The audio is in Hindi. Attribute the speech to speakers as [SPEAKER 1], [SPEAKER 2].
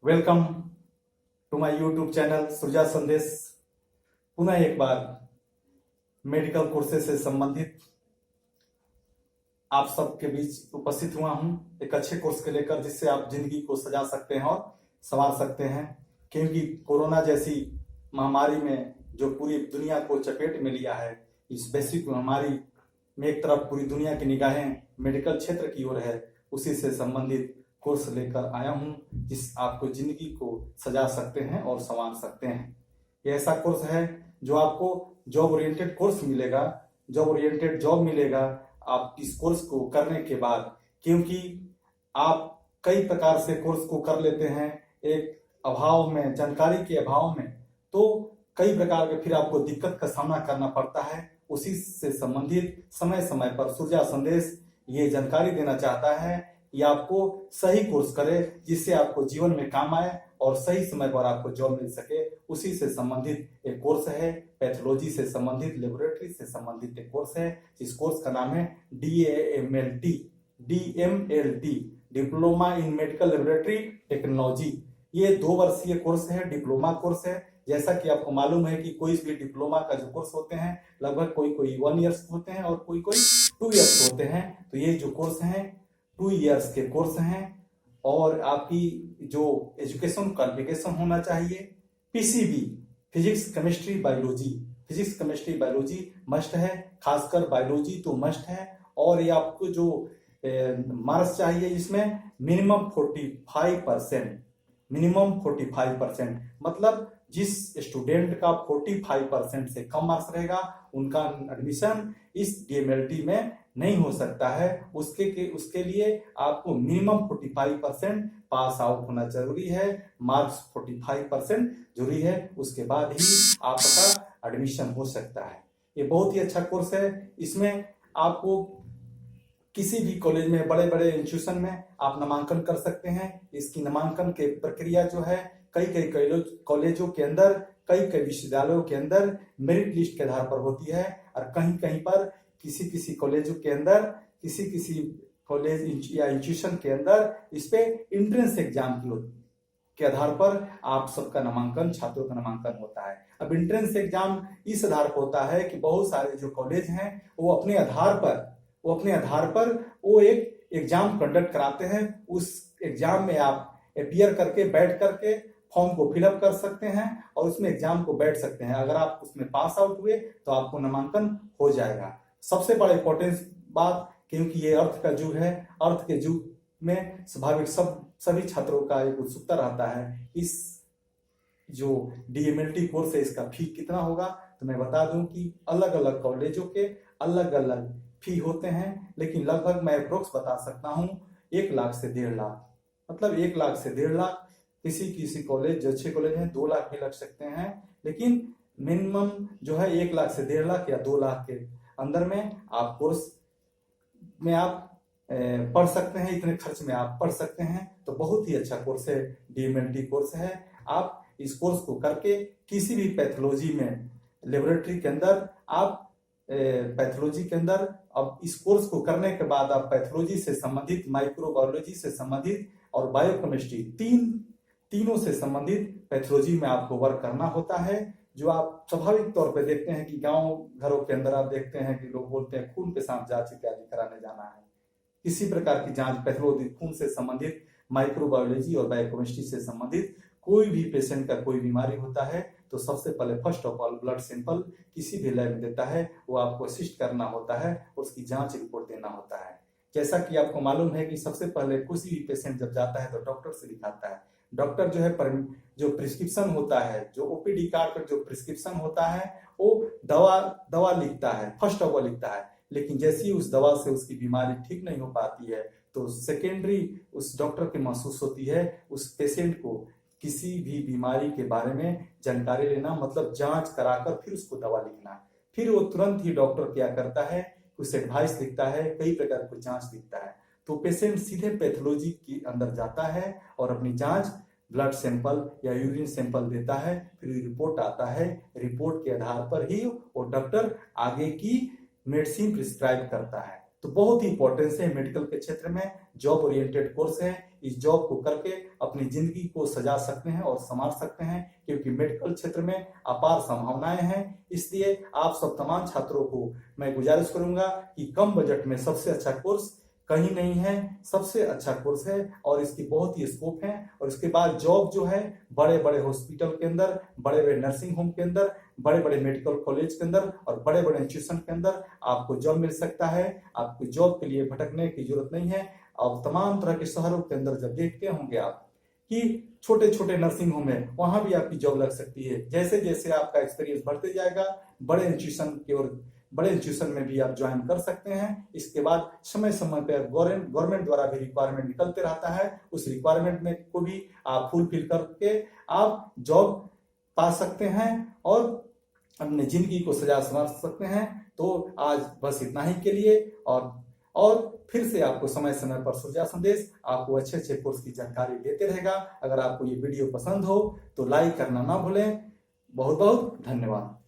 [SPEAKER 1] Welcome to my YouTube channel Suraja Sandesh. पुनः एक बार मेडिकल कोर्सेज से संबंधित आप सबके बीच उपस्थित हुआ हूं एक अच्छे कोर्स के लेकर, जिससे आप जिंदगी को सजा सकते हैं और संवार सकते हैं। क्योंकि कोरोना जैसी महामारी में जो पूरी दुनिया को चपेट में लिया है, इस वैश्विक महामारी में एक तरफ पूरी दुनिया की निगाहें मेडिकल क्षेत्र की ओर है, उसी से संबंधित कोर्स लेकर आया हूं, जिस आपको जिंदगी को सजा सकते हैं और संवार सकते हैं। ये ऐसा कोर्स है जो आपको जॉब ओरिएंटेड कोर्स मिलेगा, जॉब ओरिएंटेड जॉब मिलेगा आप इस कोर्स को करने के बाद। क्योंकि आप कई प्रकार से कोर्स को कर लेते हैं एक अभाव में, जानकारी के अभाव में, तो कई प्रकार के फिर आपको दिक्कत का सामना करना पड़ता है। उसी से संबंधित समय समय पर सुरजा संदेश ये जानकारी देना चाहता है ये आपको सही कोर्स करे, जिससे आपको जीवन में काम आए और सही समय पर आपको जॉब मिल सके। उसी से संबंधित एक कोर्स है, पैथोलॉजी से संबंधित, लेबोरेटरी से संबंधित एक कोर्स है। इस कोर्स का नाम है DMLT, diploma in medical laboratory technology. ये 2 वर्षीय कोर्स है, डिप्लोमा कोर्स है। जैसा कि आपको मालूम है कि कोई भी डिप्लोमा का जो कोर्स होते हैं लगभग कोई 1 ईयर्स होते हैं और कोई 2 ईयर्स होते हैं। तो ये जो कोर्स हैं 2 ईयर्स के कोर्स हैं और आपकी जो एजुकेशन क्वालिफिकेशन होना चाहिए PCB, physics chemistry biology must है, खासकर बायोलॉजी तो मस्ट है। और ये आपको जो मार्क्स चाहिए इसमें मिनिमम 45%, मतलब जिस स्टूडेंट का 45% से कम मार्क्स रहेगा उनका एडमिशन इस DMLT में नहीं हो सकता है। उसके लिए आपको मिनिमम 45% पास आउट होना जरूरी है, मार्क्स 45% जरूरी है, उसके बाद ही आपका एडमिशन हो सकता है। ये बहुत ही अच्छा कोर्स है। इसमें आपको किसी भी कॉलेज में, बड़े बड़े इंस्टीट्यूशन में आप नामांकन कर सकते हैं। इसकी नामांकन की प्रक्रिया जो है कई कॉलेजों के अंदर, कई विश्वविद्यालयों के अंदर मेरिट लिस्ट के आधार पर होती है और कहीं पर किसी कॉलेजों के अंदर, किसी कॉलेज या इंस्टीट्यूशन के अंदर इस पे एंट्रेंस एग्जाम के आधार पर आप सबका नामांकन, छात्रों का नामांकन होता है। अब एंट्रेंस एग्जाम इस आधार पर होता है कि बहुत सारे जो कॉलेज हैं वो अपने आधार पर वो एक एग्जाम कंडक्ट कराते हैं। उस एग्जाम में आप अपीयर करके, बैठ करके फॉर्म को फिलअप कर सकते हैं और उसमें एग्जाम को बैठ सकते हैं। अगर आप उसमें पास आउट हुए तो आपको नामांकन हो जाएगा। सबसे बड़ा इंपॉर्टेंस बात, क्योंकि ये अर्थ का युग है, अर्थ के युग में स्वाभाविक सभी छात्रों का एक उत्सुकता रहता है इस जो DMLT कोर्स है इसका फी कितना होगा। तो मैं बता दूं कि अलग अलग कॉलेजों के अलग अलग फी होते हैं, लेकिन लगभग मैं अप्रोक्स बता सकता हूं 1 लाख से 1.5 लाख, मतलब 1 लाख से 1.5 लाख। किसी कॉलेज जो अच्छे कॉलेज हैं 2 लाख भी लग सकते हैं, लेकिन मिनिमम जो है 1 लाख से 1.5 लाख या 2 लाख के अंदर में आप कोर्स में आप पढ़ सकते हैं। इतने खर्च में आप पढ़ सकते हैं। तो बहुत ही अच्छा कोर्स है, DMLT कोर्स है। आप इस कोर्स को करके किसी भी पैथोलॉजी में, लेबोरेटरी के अंदर आप पैथोलॉजी के अंदर, अब इस कोर्स को करने के बाद आप पैथोलॉजी से संबंधित, माइक्रोबायोलॉजी से संबंधित और बायोकेमिस्ट्री तीनों से संबंधित पैथोलॉजी में आपको वर्क करना होता है। जो आप स्वाभाविक तौर पे देखते हैं कि गांव घरों के अंदर आप देखते हैं कि लोग बोलते हैं खून के साथ जांच इत्यादि कराने जाना है। किसी प्रकार की जांच, पैथोलॉजी, खून से संबंधित, माइक्रोबायोलॉजी और बायोकेमिस्ट्री से संबंधित कोई भी पेशेंट का कोई बीमारी होता है तो सबसे पहले first of all blood sample किसी भी लैब में देता है, वो आपको असिस्ट करना होता है और उसकी जांच रिपोर्ट देना होता है। जैसा कि आपको मालूम है कि सबसे पहले किसी भी पेशेंट जब जाता है तो डॉक्टर से दिखाता है। डॉक्टर जो है जो प्रिस्क्रिप्शन होता है, जो OPD कार्ड पर जो प्रिस्क्रिप्शन होता है वो दवा लिखता है, फर्स्ट ऑफ ऑल लिखता है। लेकिन जैसे ही उस दवा से उसकी बीमारी ठीक नहीं हो पाती है तो सेकेंडरी उस डॉक्टर की महसूस होती है उस पेशेंट को किसी भी बीमारी के बारे में जानकारी लेना, मतलब जांच कराकर फिर उसको दवा लिखना। फिर वो तुरंत ही डॉक्टर क्या करता है, कुछ एडवाइस लिखता है, कई प्रकार की जांच लिखता है। तो पेशेंट सीधे पैथोलॉजी के अंदर जाता है और अपनी जांच, ब्लड सैंपल या यूरिन सैंपल देता है, फिर रिपोर्ट आता है। रिपोर्ट के आधार पर ही वो डॉक्टर आगे की मेडिसिन प्रिस्क्राइब करता है। तो बहुत ही इंपॉर्टेंस है मेडिकल के क्षेत्र में। जॉब ओरिएंटेड कोर्स है, इस जॉब को करके अपनी जिंदगी को सजा सकते हैं और संवार सकते हैं, क्योंकि मेडिकल क्षेत्र में अपार संभावनाएं हैं। इसलिए आप सब तमाम छात्रों को मैं गुजारिश करूंगा कि कम बजट में सबसे अच्छा कोर्स कहीं नहीं है, सबसे अच्छा कोर्स है और इसकी बहुत ही स्कोप है। और इसके बाद जॉब जो है बड़े बड़े हॉस्पिटल के अंदर, बड़े बड़े नर्सिंग होम के अंदर, बड़े बड़े मेडिकल कॉलेज के अंदर और बड़े बड़े इंस्टीट्यूशन के अंदर आपको जॉब मिल सकता है। आपको जॉब के लिए भटकने की जरूरत नहीं है। और तमाम तरह के शहरों के अंदर जब देखते होंगे आप कि छोटे छोटे नर्सिंग होम है, वहां भी आपकी जॉब लग सकती है। जैसे जैसे आपका एक्सपीरियंस बढ़ते जाएगा, बड़े इंस्टीट्यूशन में भी आप ज्वाइन कर सकते हैं। इसके बाद समय समय पर गवर्नमेंट द्वारा भी रिक्वायरमेंट निकलते रहता है, उस रिक्वायरमेंट में को भी आप फुलफिल करके आप जॉब पा सकते हैं और अपनी जिंदगी को सजा संवार सकते हैं। तो आज बस इतना ही के लिए, और फिर से आपको समय समय पर सूर्या संदेश आपको अच्छे अच्छे कोर्स की जानकारी देते रहेगा। अगर आपको ये वीडियो पसंद हो तो लाइक करना ना भूलें। बहुत बहुत धन्यवाद।